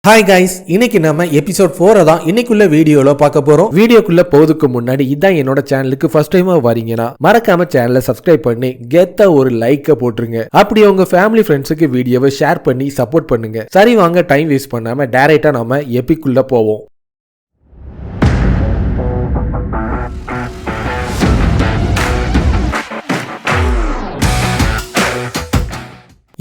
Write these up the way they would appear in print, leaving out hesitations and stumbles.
Hi guys, இன்னைக்கு நம்ம episode 4 தான் இன்னைக்குள்ள வீடியோல பார்க்க போறோம். வீடியோக்குள்ள போறதுக்கு முன்னாடி இதான் என்னோட சேனலுக்கு ஃபர்ஸ்ட் டைமா வரீங்கன்னா மறக்காம சேனலை சப்ஸ்கிரைப் பண்ணி கெத்தா ஒரு லைக்க போட்டுருங்க. அப்படி உங்க ஃபேமிலி ஃப்ரெண்ட்ஸுக்கு வீடியோவை ஷேர் பண்ணி சப்போர்ட் பண்ணுங்க. சரி வாங்க, டைம் வேஸ்ட் பண்ணாம டைரக்டா நம்ம எபிக்குள்ள போவோம்.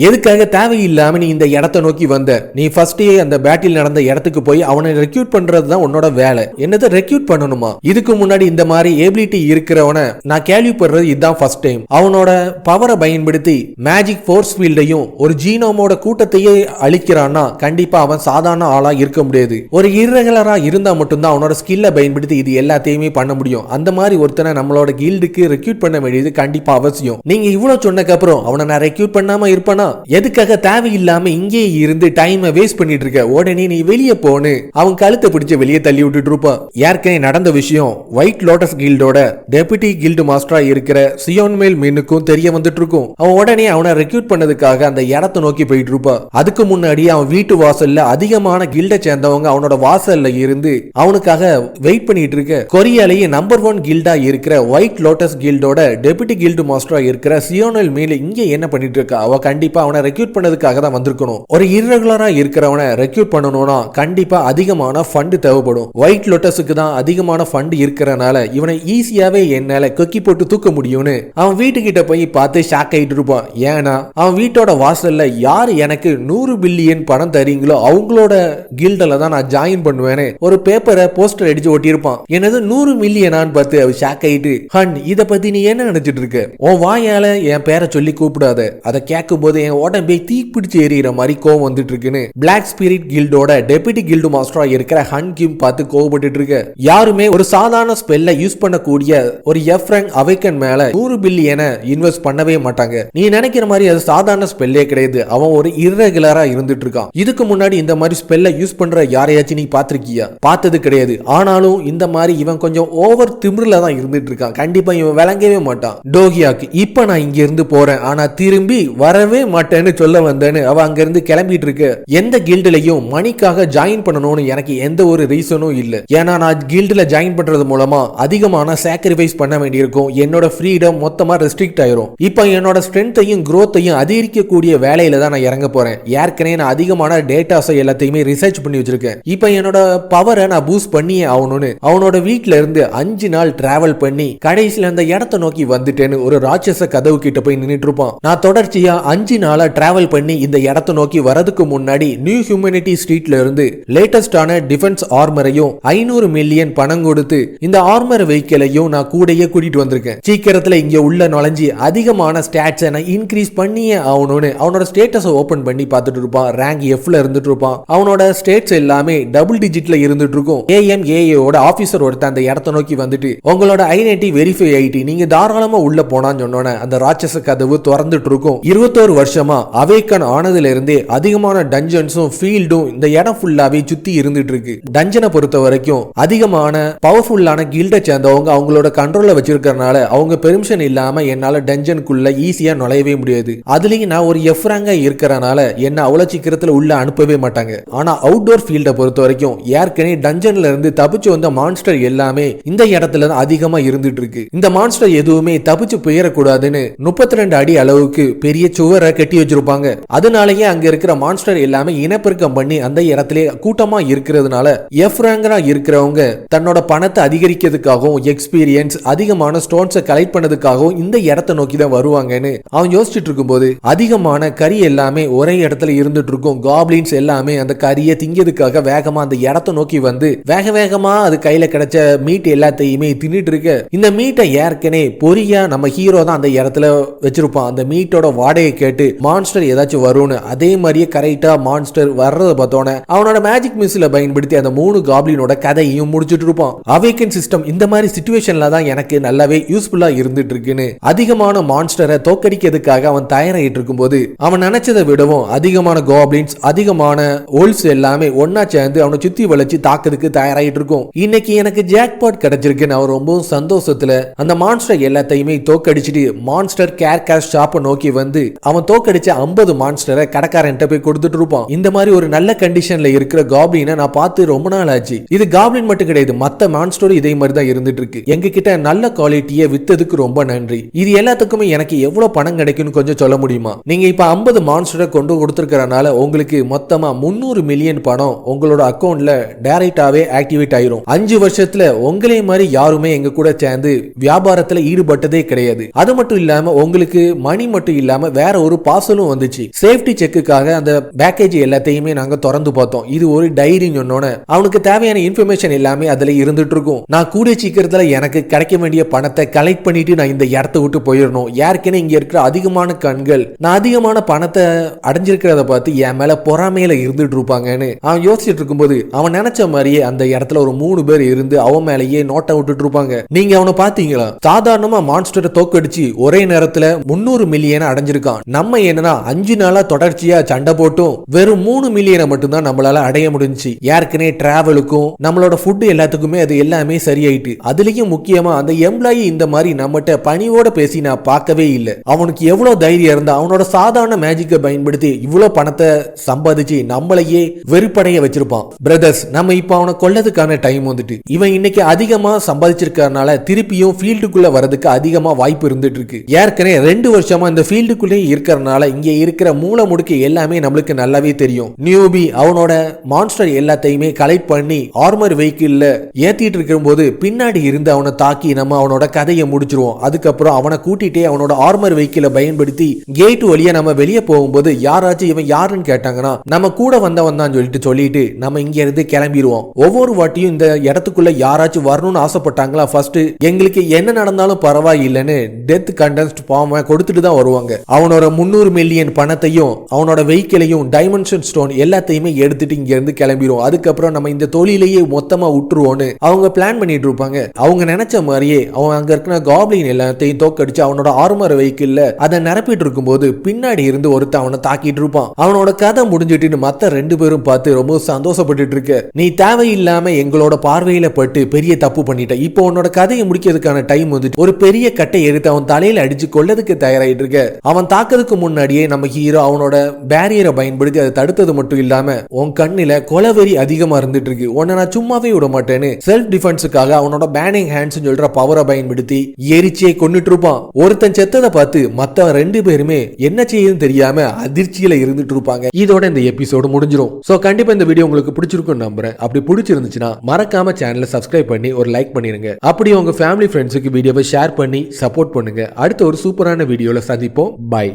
எதுக்காக தேவையில்லாம நீ இந்த இடத்தை நோக்கி வந்த? நீ ஃபர்ஸ்டே அந்த பேட்டில் நடந்த இடத்துக்கு போய் அவனை ரெக்ரூட் பண்றது தான் உன்னோட வேலை. என்னது ரெக்ரூட் பண்ணணுமா? இதுக்கு முன்னாடி இந்த மாதிரி எபிலிட்டி இருக்கிறவனை நான் கேள்விப்படுறது இதுதான் ஃபர்ஸ்ட் டைம். அவனோட பவரை பயன்படுத்தி மேஜிக் ஃபோர்ஸ் ஃபீல்டையும் ஒரு ஜீனோமோட கூட்டத்தையே அழிக்கிறான்னா கண்டிப்பா அவன் சாதாரண ஆளா இருக்க முடியாது. ஒரு இர்ரெகுலரா இருந்தா மட்டும்தான் அவனோட ஸ்கில்லை பயன்படுத்தி இது எல்லாத்தையுமே பண்ண முடியும். அந்த மாதிரி ஒருத்தனை நம்மளோட கில்டுக்கு ரெக்ரூட் பண்ண வேண்டியது கண்டிப்பா அவசியம். நீங்க இவ்வளவு சொன்னதுக்கு அப்புறம் அவனை நான் ரெக்ரூட் பண்ணாம இருப்பானா? எதுக்காக தேவையில்லாம இங்கே இருந்து டைம் வேஸ்ட் பண்ணிட்டு இருக்க? உடனே நீ வெளியே போன்னு அவன் கழுத்தை பிடிச்சு வெளியே தள்ளி விட்டுட்டு இருப்பான். ஏற்கனவே நடந்த விஷயம் ஒயிட் லோட்டஸ் கில்டோட டெபுட்டி கில்டு மாஸ்டரா இருக்கிற சியோன்மேல் மீனுக்கும் தெரிய வந்துட்டு இருக்கும். அவன் உடனே அவனை ரெக்ரூட் பண்ணதுக்காக அந்த இடத்தை நோக்கி போயிட்டு இருப்பான். அதுக்கு முன்னாடி அவன் வீட்டு வாசல்ல அதிகமான கில்டை சேர்ந்தவங்க அவனோட வாசல்ல இருந்து அவனுக்காக வெயிட் பண்ணிட்டு இருக்க கொரியாலேயே நம்பர் 1 கில்டா இருக்கிற ஒயிட் லோட்டஸ் கில்டோட டெபுட்டி கில்டு மாஸ்டரா இருக்கிற சியோனல் மீல் இங்க என்ன பண்ணிட்டு இருக்கா? அவ கண்டிப்பா அவனை ரெக்ரூட் பண்ணதுக்காக தான் வந்திருக்கணும். ஒரு இர்ரெகுலரா இருக்கிறவனை ரெக்ரூட் பண்ணணும்னா கண்டிப்பா அதிகமான ஃபண்ட் தேவைப்படும். ஒயிட் லோட்டஸுக்கு தான் அதிகமான ஃபண்ட் இருக்கிறனால இவனை ஈஸியாவே என்னால கொக்கி போட்டு தூக்க முடியும்னு அவன் வீட்டுக்கிட்ட போய் பார்த்து ஷாக் ஆயிட்டு இருப்பான். ஏன்னா அவன் வீட்டோட வாசல்ல யார் எனக்கு 100 பில்லியன் பணம் தரீங்களோ அவங்களோட கில்டில் தான் நான் ஜாயின் பண்ணுவேன்னு ஒரு பேப்பரை போஸ்டர் அடிச்சு ஒட்டியிருப்பான். என்னது 100 மில்லியனான்னு பார்த்து அவ ஷாக் ஆயிட்டு, ஹன் இதை பத்தி நீ என்ன நினைச்சிட்டு இருக்க? உன் வாயால என் பேரை சொல்லி கூப்பிடாத. அதை கேட்கும் போது என் உடம்பே தீ பிடிச்சு எறிகிற மாதிரி கோவம் வந்துட்டு இருக்குன்னு பிளாக் ஸ்பிரிட் கில்டோட டெபுட்டி கில்டு மாஸ்டரா இருக்கிற ஹன் கிம் பார்த்து கோவப்பட்டு இருக்க. யாருமே ஒரு சாதாரண ஸ்பெல்ல யூஸ் பண்ணக்கூடிய ஒரு எஃப்ரங் அவைக்கன் மேல 100 பில்லியனை இன்வெஸ்ட் பண்ணவே மாட்டாங்க. நீ நினைக்கிற மாதிரி அது சாதாரண ஸ்பெல்லே கிடையாது. அவன் ஒரு இர்ரெகுலரா இருந்துட்டு இருக்கான். இதுக்கு முன்னாடி இந்த மாதிரி ஸ்பெல்ல யூஸ் பண்ற யாரையாச்சும் நீ பாத்திருக்கியா? பார்த்தது கிடையாது. ஆனாலும் இந்த மாதிரி இவன் கொஞ்சம் ஓவர் திமிர்ல தான் இருந்துட்டு இருக்கான். கண்டிப்பா இவன் விளங்கவே மாட்டான். டோகியாக்கு இப்ப நான் இங்க இருந்து போறேன், ஆனா திரும்பி வரவே மாட்டேன்னு சொல்ல வந்தேன்னு அவ அங்க இருந்து கிளம்பிட்டு இருக்கு. எந்த கில்டுலயும் மணிக்காக ஜாயின் பண்ணணும்னு எனக்கு எந்த ஒரு ரீசனும் இல்ல. ஏன்னா நான் கில்டுல ஜாயின் பண்றது மூலமா அதிகமான சாக்ரிஃபைஸ் பண்ண வேண்டியிருக்கும். என்னோட ஃப்ரீடம் மொத்தமா ரெஸ்ட்ரிக்ட் ஆயிரும். இப்போ என்னோட ஸ்ட்ரென்த்தையும் growth-ஐயும் அதிகரிக்கக்கூடிய வேலையில தான் நான் இறங்க போறேன். ஏற்கனவே நான் அதிகமான டேட்டாஸை எல்லாத்தையுமே ரிசர்ச் பண்ணி வச்சிருக்கேன். இப்போ என்னோட பவரை நான் பூஸ்ட் பண்ணியே ஆகணும்னு அவனோட வீட்ல இருந்து 5 நாள் டிராவல் பண்ணி கடைசியில அந்த இடத்தை நோக்கி வந்துட்டேன்னு ஒரு ராட்சச கதவு கிட்ட போய் நின்னுட்டு இருப்பான். நான் தொடர்ச்சியா 5 நாளா டிராவல் பண்ணி இந்த இடத்தை நோக்கி வரதுக்கு முன்னாடி நியூ ஹியூமனிட்டி ஸ்ட்ரீட்ல இருந்து லேட்டஸ்டான டிஃபென்ஸ் ஆர்மரையும் 500 மில்லியன் பணம் கொடுத்து இந்த ஆர்மர் வெஹிக்கிளையும் நான் கூடயே கூட்டிட்டு வந்திருக்கேன். சீக்கிரத்துல இங்க உள்ள நுழைஞ்சி அதிகமான ஸ்டாட்ஸை நான் இன்க்ரீஸ் பண்ணியே ஆகணும்னு அவனோட ஸ்டேட்டஸை ஓபன் பண்ணி பார்த்துட்டு இருப்பான். ரேங்க் எஃப்ல இருந்துட்டு இருப்பான். அவனோட ஸ்டேட்ஸ் எல்லாமே டபுள் டிஜிட்ல இருந்துட்டு இருக்கும். AMAA-ஓட ஆபீசர் ஒருத்தர் அந்த இடத்தை நோக்கி வந்துட்டு உங்களோட ஐடென்டிட்டி வெரிஃபை ஆயிட்டு நீங்க தாராளமா உள்ள போனான்னு சொன்னோன்னே அந்த ராட்சச கதவு திறந்துட்டு இருக்கும். 21 வருஷமா அவேக்கன் ஆனதுல இருந்தே அதிகமான டஞ்சன்ஸும் ஃபீல்டும் இந்த இடம் ஃபுல்லாவே சுத்தி இருந்துட்டு இருக்கு. டஞ்சனை பொறுத்த வரைக்கும் அதிகமான பவர்ஃபுல்லான கில்டை சேர்ந்தவங்க அவங்களோட கண்ட்ரோல்ல வச்சிருக்கறனால அவங்க பெர்மிஷன் இல்லாம என்னால டஞ்சனுக்குள்ள ஈஸியா நுழையவே முடியாது. அதுலயும் நான் ஒரு எஃப்ராங்கா இருக்கிறனால என்ன அவ்வளவு சீக்கிரத்துல உள்ள அனுப்பவே மாட்டாங்க. ஆனா அவுட்டோர் ஃபீல்டை பொறுத்த வரைக்கும் ஏற்கனவே டஞ்சன்ல இருந்து தப்பிச்சு வந்த மான்ஸ்டர் எல்லாமே இந்த இடத்துல தான் அதிகமா இருந்துட்டு இருக்கு. இந்த மான்ஸ்டர் எதுவுமே தப்பிச்சு போயிடக்கூடாதுன்னு 32 அடி அளவுக்கு பெரிய சுவரை கட்டி வச்சிருப்பாங்க. அதனாலேயே அங்க இருக்கிற மான்ஸ்டர் எல்லாமே இனப்பெருக்கம் பண்ணி அந்த இடத்துல கூட்டமா இருக்கிறதுனால எஃப்ராங்கரா இருக்கிறவங்க தன்னோட பணத்தை அதிகரிக்கிறதுக்காகவும் எக்ஸ்பீரியன்ஸ் அதிகமான ஸ்டோன்ஸை கலெக்ட் பண்ணதுக்காகவும் இந்த இடத்தை நோக்கி தான் வருவாங்கன்னு அவன் யோசிச்சுட்டு இருக்கும்போது அதிகமான கறி எல்லாமே ஒரே இடத்துல இருந்துட்டு இருக்கும். காப்ளின்ஸ் எல்லாமே அந்த கறியை திங்கிறதுக்காக வேகமா அந்த இடத்தை நோக்கி வந்து வேகமா அது கையில கிடைச்ச மீட் எல்லாத்தையுமே தின்னுட்டு இருக்க. இந்த மீட்டை ஏற்கனவே பொரியா நம்ம ஹீரோ தான் அந்த இடத்துல வச்சிருப்பான். அந்த மீட்டோட வாடையை கேட்டு மான்ஸ்டர் ஏதாச்சும் வரும்னு அதே மாதிரியே கரெக்டா மான்ஸ்டர் வர்றத பார்த்தோன்னே அவனோட மேஜிக் மிஸ்ல பயன்படுத்தி அந்த 3 காப்ளினோட கதையும் முடிச்சுட்டு இருப்பான். அவேக்கன் சிஸ்டம் இந்த மாதிரி சிச்சுவேஷன்ல தான் எனக்கு நல்லாவே யூஸ்ஃபுல்லா இருந்துட்டு இருக்குன்னு அதிகமான மான்ஸ்டரை தோக்கடிக்கிறதுக்காக அவன் தயாராகிட்டு இருக்கும்போது அவன் நினைச்சதை விடவும் அதிகமான காப்ளின்ஸ் அதிகமான ஓல்ஸ் எல்லாமே ஒன்னா சேர்ந்து அவனை சுத்தி வளைச்சு தாக்குறதுக்கு தயாராகிட்டு இருக்கும். இன்னைக்கு எனக்கு ஜாக்பாட் கிடைச்சிருக்குன்னு அவன் ரொம்ப சந்தோஷத்துல அந்த மான்ஸ்டர் எல்லாத்தையுமே தோக்கடிச்சிட்டு மான்ஸ்டர் கேர்காஸ்ட் ஷாப்பை நோக்கி வந்து அவன் தோக்கடிச்ச 50 மான்ஸ்டரை கடைக்காரன்ட்ட போய் கொடுத்துட்டு இருப்பான். இந்த மாதிரி ஒரு நல்ல கண்டிஷன்ல இருக்கிற காப்ளினை நான் பார்த்து ரொம்ப நாள் ஆச்சு. இது காப்ளின் மட்டும் கிடையாது, மத்த மான்ஸ்டரும் இதே மாதிரி தான் இருந்துட்டு இருக்கு. எங்க கிட்ட நல்ல குவாலிட்டியை வித்ததுக்கு ரொம்ப நன்றி. இது எல்லாத்துக்குமே எனக்கு எவ்வளவு பணம் கிடைக்கும்னு கொஞ்சம் சொல்ல முடியுமா? நீங்க இப்ப 50 மான்ஸ்டரை கொண்டு கொடுத்திருக்கறனால உங்களுக்கு மொத்தமா 300 மில்லியன் பணம் உங்களோட அக்கௌண்ட்ல டைரக்டாவே ஆக்டிவேட் ஆயிரும். 5 வருஷத்துல உங்களே மாதிரி யாருமே எங்க கூட சேர்ந்து வியாபாரத்துல ஈடுபட்டதே கிடையாது. அது மட்டும் இல்லாம உங்களுக்கு மணி மட்டும் இல்லாம வேற ஒரு பார்சலும் வந்துச்சு. சேஃப்டி செக்குக்காக அந்த பேக்கேஜ் எல்லாத்தையுமே நாங்க திறந்து பார்த்தோம். இது ஒரு டைரின்னு சொன்னோனே அவனுக்கு தேவையான இன்ஃபர்மேஷன் எல்லாமே அதுல இருந்துட்டு இருக்கும். நான் கூடிய சீக்கிரத்துல எனக்கு கிடைக்க வேண்டிய பணத்தை கலெக்ட் பண்ணிட்டு நான் இந்த இடத்தை விட்டு போயிடணும். ஏற்கனவே இங்க இருக்கிற அதிகமான கண்கள் நான் அதிகமான பணத்தை அடைஞ்சிருக்கிறத பார்த்து என் மேல பொறாமையில இருந்துட்டு இருப்பாங்கன்னு அவன் யோசிச்சுட்டு இருக்கும்போது அவன் நினைச்ச மாதிரியே அந்த இடத்துல ஒரு 3 பேர் இருந்து அவன் மேலேயே நோட்டை விட்டுட்டு இருப்பாங்க. நீங்க அவனை பாத்தீங்களா? சாதாரணமா மான்ஸ்டரை தோக்கடிச்சு ஒரே நேரத்துல 300 மில்லியன் அடைஞ்சிருக்கான். நம்ம என்னன்னா 5 நாளா தொடர்ச்சியா சண்டை போட்டும் வெறும் 3 மில்லியனை மட்டும் தான் நம்மளால அடைய முடிஞ்சுச்சு. ஏற்கனவே டிராவலுக்கும் நம்மளோட ஃபுட் எல்லாத்துக்குமே அது எல்லாமே சரியாயிட்டு. அதுலயும் முக்கியமா அந்த எம்ப்ளாயி இந்த மாதிரி நம்மகிட்ட பணியோட பேசி நான் பார்க்கவே இல்லை. அவனுக்கு எவ்வளவு தைரியம் இருந்தா அவனோட சாதாரண மேஜிக்கை பயன்படுத்தி இவ்வளவு பணத்தை சம்பாதிச்சு நம்மளையே வெறுப்படைய வச்சிருப்பான். பிரதர்ஸ், நம்ம இப்ப அவனை கொல்லதுக்கான டைம் வந்துட்டு. இவன் இன்னைக்கு அதிகமா சம்பாதிச்சிருக்கறனால திருப்பியும் ஃபீல்டுக்குள்ள வரதுக்கு அதிகமா வாய்ப்பு இருந்துட்டு இருக்கு. ஏற்கனவே 2 வருஷமா இந்த ஃபீல்டுக்குள்ளே இருக்கறனால இங்க இருக்கிற மூல முடுக்கு எல்லாமே நம்மளுக்கு நல்லாவே தெரியும். நியூபி அவனோட மான்ஸ்டர் எல்லாத்தையுமே கலெக்ட் பண்ணி ஆர்மர் வெஹிக்கிள்ல ஏத்திட்டு இருக்கும்போது பின்னாடி இருந்து அவனை தாக்கி நம்ம அவனோட கதையை முடிச்சிருவோம். அதுக்கப்புறம் அவனை கூட்டிட்டே அவனோட ஆர்மர் வெஹிக்கிளை பயன்படுத்தி கேட் வழியா நம்ம வெளியே போகும்போது யாராச்சும் இவன் யாருன்னு கேட்டாங்கன்னா நம்ம கூட வந்தவன் தான் சொல்லிட்டு நம்ம இங்க இருந்து கிளம்பிடுவோம். ஒவ்வொரு வாட்டியும் இந்த இடத்துக்குள்ள யாராச்சும் வரணும்னு ஆசைப்பட்டாங்களா ஃபர்ஸ்ட் எங்களுக்கு என்ன நடந்தாலும் பரவாயில்லைன்னு டெத் கண்டென்ஸ்ட் ஃபார்மை கொடுத்துட்டு தான் வருவாங்க. அவனோட 300 மில்லியன் பணத்தையும் அவனோட வெஹிக்கிளையும் டைமென்ஷன் ஸ்டோன் எல்லாத்தையுமே எடுத்துட்டு இங்க இருந்து கிளம்பிடுவோம். அதுக்கப்புறம் நம்ம இந்த தொழிலையே மொத்தமா விட்டுருவோன்னு அவங்க பிளான் பண்ணிட்டு இருப்பாங்க. அவங்க நினைச்ச மாதிரியே அவன் அங்க இருக்கிற காப்ளின் எல்லாத்தையும் தோக்கடிச்சு அவனோட ஆர்மர் வெஹிக்கிள்ல அதை நிரப்பிட்டு இருக்கும்போது பின்னாடி இருந்து ஒருத்தன் அவனை தாக்கிட்டு இருப்பான். அவனோட கதை முடிஞ்சிட்டு மத்த 2 பேரும் பார்த்து ரொம்ப சந்தோஷப்பட்டு இருக்க. நீ தேவையில்லாம எங்களோட பார்வையில பட்டு பெரிய தப்பு பண்ணிட்ட. இப்போ உன்னோட கதையை முடிக்கிறதுக்கான டைம் வந்துட்டு ஒரு பெரிய கட்டை எடுத்து அவன் தலையில அடிச்சு கொள்ளதுக்கு தயாராயிட்டு இருக்க. அவன் தாக்குறதுக்கு முன்னாடியே நம்ம ஹீரோ அவனோட பேரியரை பயன்படுத்தி அதை தடுத்தது மட்டும் இல்லாம உன் கண்ணில கொலவெறி அதிகமா இருந்துட்டு இருக்கு, உன்னை நான் சும்மாவே விட மாட்டேன்னு செல்ஃப் டிஃபென்ஸுக்காக அவனோட பேனிங் ஹேண்ட்ஸ் சொல்ற பவரை பயன்படுத்தி எரிச்சியை கொண்டுட்டு இருப்பான். ஒருத்தன் செத்ததை பார்த்து மத்த 2 பேருமே என்ன செய்யுதுன்னு தெரியாம அதிர்ச்சியில இருந்துட்டு இருப்பாங்க. இதோட இந்த எபிசோடு முடிஞ்சிரும். சோ கண்டிப்பா இந்த வீடியோ உங்களுக்கு பிடிச்சிருக்கும் நம்புறேன். அப்படி பிடிச்சிருந்துச்சுன்னா மறக்காம சேனலை சப்ஸ்கிரைப் பண்ணி ஒரு லைக் பண்ணிருங்க. அப்படி உங்க ஃபேமிலி ஃப்ரெண்ட்ஸுக்கு வீடியோவை ஷேர் பண்ணி சப்போர்ட் பண்ணுங்க. அடுத்த ஒரு சூப்பரான வீடியோல சந்திப்போம். பை.